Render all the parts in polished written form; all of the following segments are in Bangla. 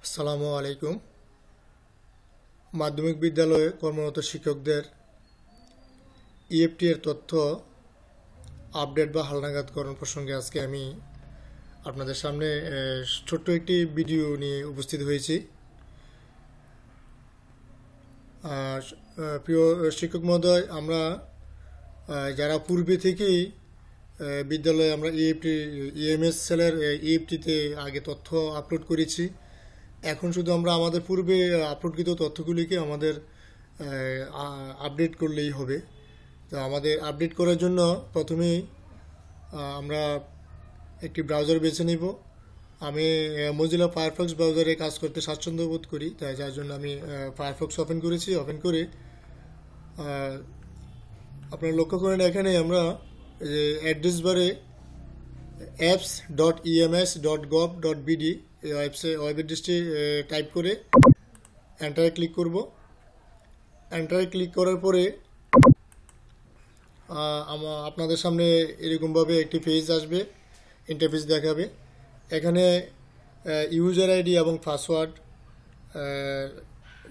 আসসালামু আলাইকুম। মাধ্যমিক বিদ্যালয়ে কর্মরত শিক্ষকদের ইএফটি এর তথ্য আপডেট বা হালনাগাদকরণ প্রসঙ্গে আজকে আমি আপনাদের সামনে ছোট্ট একটি ভিডিও নিয়ে উপস্থিত হয়েছি। প্রিয় শিক্ষক মহোদয়, আমরা যারা পূর্বে থেকেই বিদ্যালয়ে আমরা ইএমএস সেলের ইএফটিতে আগে তথ্য আপলোড করেছি, এখন শুধু আমরা আমাদের পূর্বে আপলোডকৃত তথ্যগুলিকে আমাদের আপডেট করলেই হবে। তো আমাদের আপডেট করার জন্য প্রথমেই আমরা একটি ব্রাউজার বেছে নিব। আমি মজিলা ফায়ারফক্স ব্রাউজারে কাজ করতে স্বাচ্ছন্দ্য বোধ করি, তাই যার জন্য আমি ফায়ারফক্স ওপেন করেছি। ওপেন করে আপনারা লক্ষ্য করেন এখানে আমরা অ্যাড্রেস বারে apps.ems.gov.bd এই ওয়েব অ্যাড্রেসটি টাইপ করে এন্টারে ক্লিক করব। এন্টারে ক্লিক করার পরে আপনাদের সামনে এরকমভাবে একটি পেজ আসবে, ইন্টারফেস দেখাবে। এখানে ইউজার আইডি এবং পাসওয়ার্ড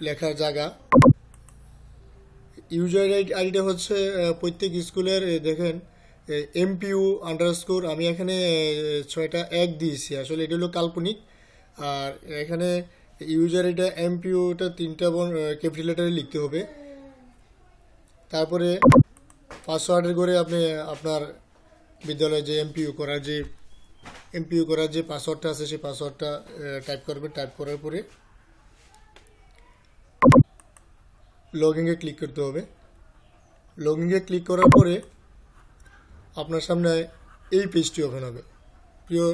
লেখার জায়গা। ইউজার আইডিটা হচ্ছে প্রত্যেক স্কুলের, দেখেন MPU আন্ডারস্কোর, আমি এখানে 6টা 1 দিয়েছি, আসলে এটা হলো কাল্পনিক। আর এখানে ইউজার আইডিটা MPUটা 3টা ক্যাপিটাল লেটারে লিখতে হবে। তারপরে পাসওয়ার্ডের করে আপনি আপনার বিদ্যালয়ে যে এমপিইউ করার যে পাসওয়ার্ডটা আছে সেই পাসওয়ার্ডটা টাইপ করবেন। টাইপ করার পরে লগইনে ক্লিক করতে হবে। লগইনে ক্লিক করার পরে আপনার সামনে এই পেজটি ওপেন হবে। প্রিয়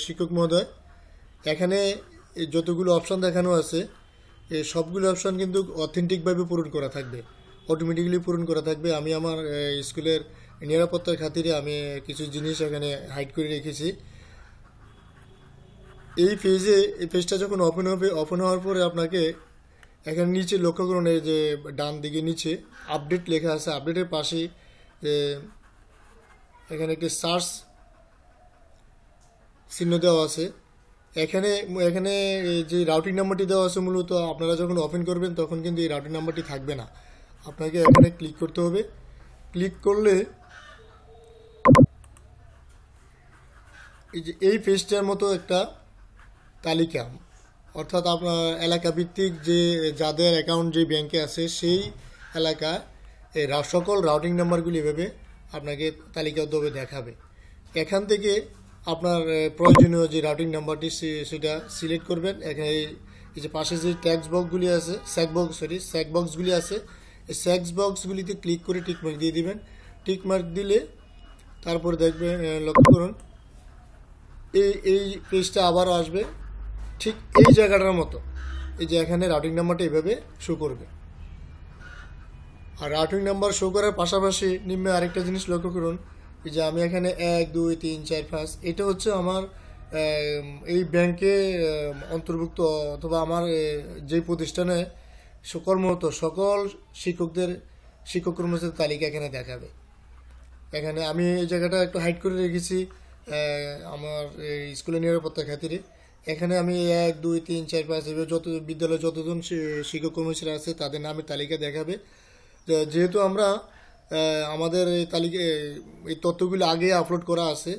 শিক্ষক মহোদয়, এখানে যতগুলো অপশান দেখানো আছে এই সবগুলো অপশান কিন্তু অথেন্টিকভাবে পূরণ করা থাকবে, অটোমেটিক্যালি পূরণ করা থাকবে। আমি আমার স্কুলের নিরাপত্তার খাতিরে আমি কিছু জিনিস এখানে হাইড করে রেখেছি। এই পেজটা যখন ওপেন হবে, ওপেন হওয়ার পরে আপনাকে এখানে নিচে লক্ষ্য করুন, এই যে ডান দিকে নিচে আপডেট লেখা আছে, আপডেটের পাশে এখানে একটি সার্চ চিহ্ন দেওয়া আছে। এখানে যে রাউটিং নাম্বারটি দেওয়া আছে, মূলত আপনারা যখন ওপেন করবেন তখন কিন্তু এই রাউটিং নাম্বারটি থাকবে না। আপনাকে এখানে ক্লিক করতে হবে। ক্লিক করলে এই পেজটার মতো একটা তালিকা, অর্থাৎ আপনার এলাকা ভিত্তিক যে যাদের অ্যাকাউন্ট যে ব্যাংকে আছে সেই এলাকা এই সকল রাউটিং নাম্বারগুলি এভাবে আপনাকে তালিকাবদ্ধভাবে দেখাবে। এখান থেকে আপনার প্রয়োজনীয় যে রাউটিং নাম্বারটি সেটা সিলেক্ট করবেন। এখানে এই যে পাশে যে ট্যাক্স বক্সগুলি আছে, স্যাক বক্সগুলি আছে, এই স্যাক্স বক্সগুলিতে ক্লিক করে টিকমার্ক দিয়ে দিবেন। টিকমার্ক দিলে তারপরে দেখবেন, লক্ষ্য করুন এই পেজটা আবারও আসবে ঠিক এই জায়গাটার মতো। এই যে এখানে রাউটিং নাম্বারটা এইভাবে শো করবে। আর রাউটিং নাম্বার শো করার পাশাপাশি নিম্নে আরেকটা জিনিস লক্ষ্য করুন, এই যে আমি এখানে 1 2 3 4 5 এটা হচ্ছে আমার এই ব্যাংকে অন্তর্ভুক্ত অথবা আমার যে প্রতিষ্ঠানে কর্মরত সকল শিক্ষক কর্মচারীদের তালিকা এখানে দেখাবে। এখানে আমি এই জায়গাটা একটু হাইড করে রেখেছি আমার স্কুলের নিরাপত্তার খাতিরে। এখানে আমি 1 2 3 4 5 এভাবে যত বিদ্যালয়ে যতজন শিক্ষক কর্মচারী আছে তাদের নামের তালিকা দেখাবে। যেহেতু আমরা আমাদের এই এই তথ্যগুলো আগে আপলোড করা আছে,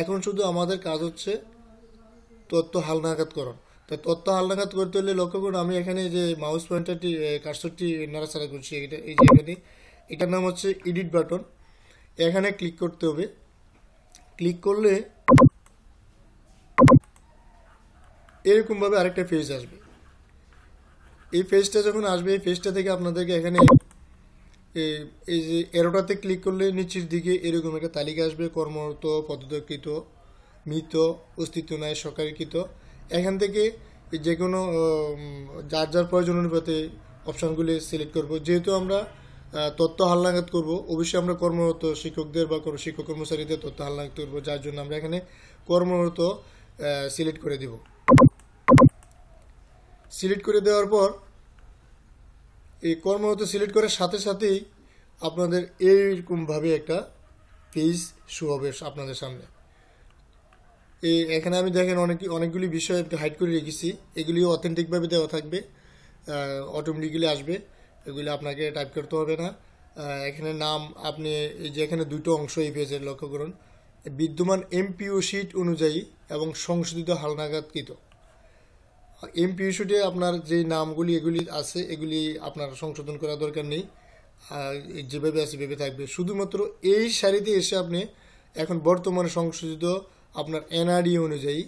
এখন শুধু আমাদের কাজ হচ্ছে তথ্য হালনাগাদকরণ। তো তথ্য হালনাগাদ করতে হলে লক্ষ্য করুন, আমি এখানে যে মাউস পয়েন্টারটি কার্সরটি নাড়াচাড়া করছি, এই যে এখানে এটার নাম হচ্ছে এডিট বাটন। এখানে ক্লিক করতে হবে। ক্লিক করলে এরকমভাবে আরেকটা পেজ আসবে। এই পেজটা যখন আসবে, এই পেজটা থেকে আপনাদেরকে এখানে এই যে এরোটাতে ক্লিক করলে নিচের দিকে এরকম একটা তালিকা আসবে, কর্মরত, পদত্যাগকৃত, মৃত, অস্তিত্ব নাই, সরকারিকৃত। এখান থেকে যে কোনো যার প্রয়োজন অনুপাতে অপশানগুলি সিলেক্ট করব। যেহেতু আমরা তথ্য হালনাগাদ করব, অবশ্যই আমরা কর্মরত শিক্ষকদের বা শিক্ষক কর্মচারীদের তথ্য হালনাগাদ করব, যার জন্য আমরা এখানে কর্মরত সিলেক্ট করে দেব। সিলেক্ট করে দেওয়ার পর এই কর্মরত সিলেক্ট করার সাথে সাথেই আপনাদের এইরকমভাবে একটা পেজ শো হবে আপনাদের সামনে। এখানে আমি দেখেন অনেকগুলি বিষয় একটু হাইড করে রেখেছি, এগুলি অথেন্টিকভাবে দেওয়া থাকবে, অটোমেটিক্যালি আসবে, এগুলি আপনাকে টাইপ করতে হবে না। এখানে নাম আপনি এই যে এখানে দুটো অংশ এই পেজের লক্ষ্য করুন, বিদ্যমান এমপিও শিট অনুযায়ী এবং সংশোধিত হালনাগাদকৃত। এমপিও শিটে আপনার যে নামগুলি এগুলি আছে এগুলি আপনার সংশোধন করার দরকার নেই, যেভাবে আছে সেভাবে থাকবে। শুধুমাত্র এই সারিতে এসে আপনি এখন বর্তমানে সংশোধিত আপনার এনআরডি অনুযায়ী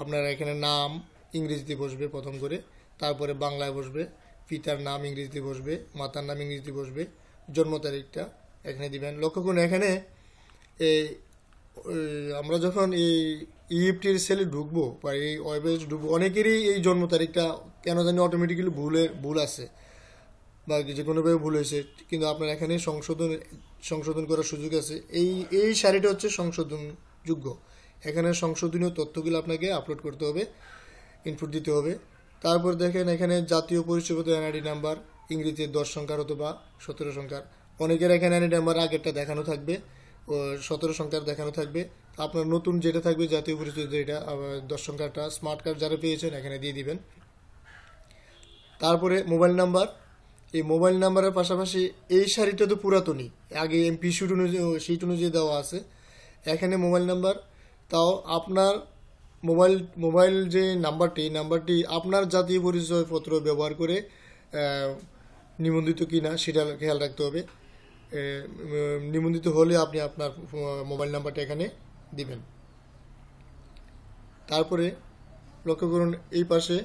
আপনার এখানে নাম ইংরেজিতে বসবে প্রথম করে, তারপরে বাংলায় বসবে, পিতার নাম ইংরেজিতে বসবে, মাতার নাম ইংরেজিতে বসবে, জন্ম তারিখটা এখানে দিবেন। লক্ষ্য করুন এখানে এই আমরা যখন এই ইএফটির সেলে ঢুকবো বা এই ওয়েবসাইটে ঢুকবো, অনেকেরই এই জন্ম তারিখটা কেন জানি অটোমেটিক্যালি ভুল আছে বা যে কোনোভাবে ভুল হয়েছে, কিন্তু আপনার এখানে সংশোধন করার সুযোগ আছে। এই সারিটা হচ্ছে সংশোধনযোগ্য, এখানে সংশোধনীয় তথ্যগুলো আপনাকে আপলোড করতে হবে, ইনপুট দিতে হবে। তারপর দেখেন এখানে জাতীয় পরিচয়পত্র এনআইডি নাম্বার ইংরেজিতে 10 সংখ্যার অথবা 17 সংখ্যার। অনেকের এখানে এনআইডি নাম্বার আগেরটা দেখানো থাকবে, ও 17 সংখ্যার দেখানো থাকবে। আপনার নতুন যেটা থাকবে জাতীয় পরিচয় যেটা 10 সংখ্যাটা, স্মার্ট কার্ড যারা পেয়েছেন এখানে দিয়ে দিবেন। তারপরে মোবাইল নাম্বার, এই মোবাইল নাম্বারের পাশাপাশি এই সারিটা তো পুরাতনই, আগে এমপি শিট অনুযায়ী দেওয়া আছে। এখানে মোবাইল নাম্বার, তাও আপনার মোবাইল যে নাম্বারটি আপনার জাতীয় পরিচয়পত্র ব্যবহার করে নিবন্ধিত কিনা সেটা খেয়াল রাখতে হবে। নিবন্ধিত হলে আপনি আপনার মোবাইল নাম্বারটা এখানে দিবেন। তারপরে লক্ষ্য করুন এই পাশে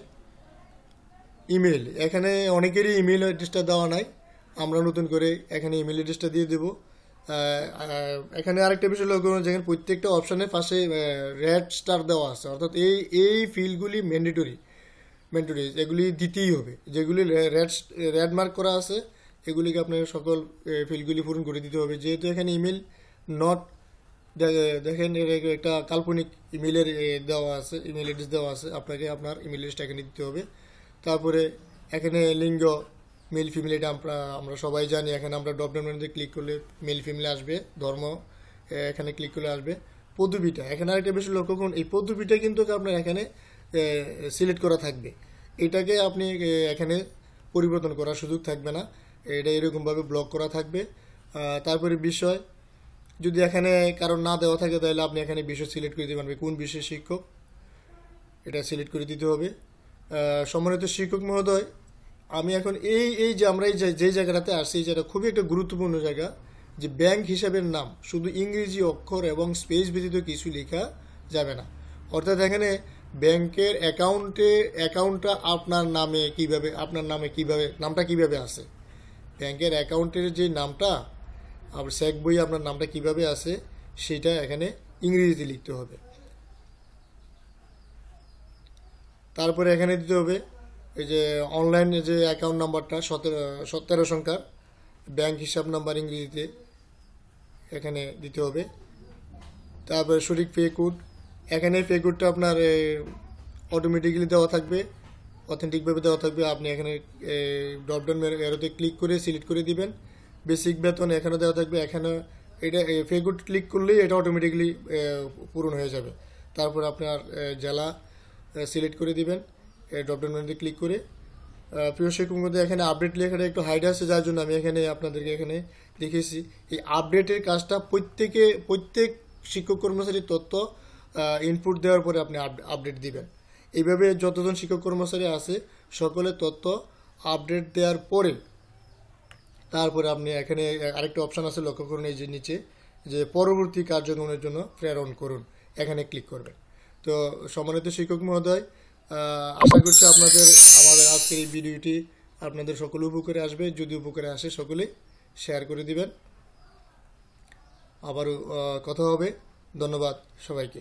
ইমেল, এখানে অনেকেরই ইমেল অ্যাড্রেসটা দেওয়া নাই, আমরা নতুন করে এখানে ইমেল অ্যাড্রেসটা দিয়ে দেব। এখানে আরেকটা বিষয় লক্ষ্য করুন, যেখানে প্রত্যেকটা অপশানের পাশে রেড স্টার দেওয়া আছে, অর্থাৎ এই ফিল্ডগুলি ম্যান্ডেটরি, এগুলি দিতেই হবে। যেগুলি রেড মার্ক করা আছে এগুলিকে আপনার সকল ফিল্ডগুলি পূরণ করে দিতে হবে। যেহেতু এখানে ইমেল নট, দেখেন একটা কাল্পনিক ইমেলের দেওয়া আছে, ইমেল অ্যাড্রেস দেওয়া আছে, আপনাকে আপনার ইমেল অ্যাড্রেসটা এখানে দিতে হবে। তারপরে এখানে লিঙ্গ মেল ফিমেল, এটা আমরা সবাই জানি। এখানে আমরা ড্রপ ডাউন মেনুতে ক্লিক করলে মেল ফিমেল আসবে, ধর্ম এখানে ক্লিক করলে আসবে। পদবিটা, এখানে আরেকটা বেশি লক্ষ্য করুন, এই পদবিটা কিন্তু আপনার এখানে সিলেক্ট করা থাকবে, এটাকে আপনি এখানে পরিবর্তন করার সুযোগ থাকবে না, এটা এরকমভাবে ব্লক করা থাকবে। তারপরে বিষয়, যদি এখানে কারণ না দেওয়া থাকে তাহলে আপনি এখানে বিষয় সিলেক্ট করে দিতে পারবেন, কোন বিষয়ের শিক্ষক এটা সিলেক্ট করে দিতে হবে। সম্মানিত শিক্ষক মহোদয়, আমি এখন এই যে আমরা যে জায়গাটাতে আসছি, এই জায়গাটা খুবই একটা গুরুত্বপূর্ণ জায়গা, যে ব্যাংক হিসাবের নাম শুধু ইংরেজি অক্ষর এবং স্পেস ব্যতীত কিছু লেখা যাবে না। অর্থাৎ এখানে ব্যাংকের অ্যাকাউন্টটা আপনার নামে কিভাবে নামটা কিভাবে আসে, ব্যাংকের অ্যাকাউন্টের যে নামটা আপনার চেক বই আপনার নামটা কিভাবে আসে সেটা এখানে ইংরেজিতে লিখতে হবে। তারপরে এখানে দিতে হবে এই যে অনলাইন যে অ্যাকাউন্ট নাম্বারটা 17 সংখ্যার ব্যাংক হিসাব নাম্বার ইংরেজিতে এখানে দিতে হবে। তারপরে সঠিক পে কোড, এখানে পে কোডটা আপনার অটোমেটিক্যালি দেওয়া থাকবে, অথেন্টিকভাবে দেওয়া থাকবে। আপনি এখানে ড্রপডাউন এরোতে ক্লিক করে সিলেক্ট করে দিবেন। বেসিক বেতন এখানে দেওয়া থাকবে, এখানে এটা পে কোড ক্লিক করলেই এটা অটোমেটিক্যালি পূরণ হয়ে যাবে। তারপর আপনার জেলা সিলেক্ট করে দিবেন ড্রপডাউন মেনুতে ক্লিক করে। প্রিয় শিক্ষক মধ্যে এখানে আপডেট লেখাটা একটু হাইড আছে, যার জন্য আমি এখানে আপনাদেরকে এখানে দেখেছি। এই আপডেটের কাজটা প্রত্যেক শিক্ষক কর্মচারীর তথ্য ইনপুট দেওয়ার পরে আপনি আপডেট দিবেন। এইভাবে যতজন শিক্ষক কর্মচারী আছে সকলের তথ্য আপডেট দেওয়ার পরে তারপরে আপনি এখানে আরেকটা অপশান আছে, লক্ষ্য করুন এই যে নিচে, যে পরবর্তী কার্যক্রমের জন্য প্রেরণ করুন, এখানে ক্লিক করবেন। তো সম্মানিত শিক্ষক মহোদয়, আশা করছি আমাদের আজকের এই ভিডিওটি আপনাদের সকলে উপকারে আসবে। যদি উপকারে আসে সকলে শেয়ার করে দিবেন। আবারও কথা হবে। ধন্যবাদ সবাইকে।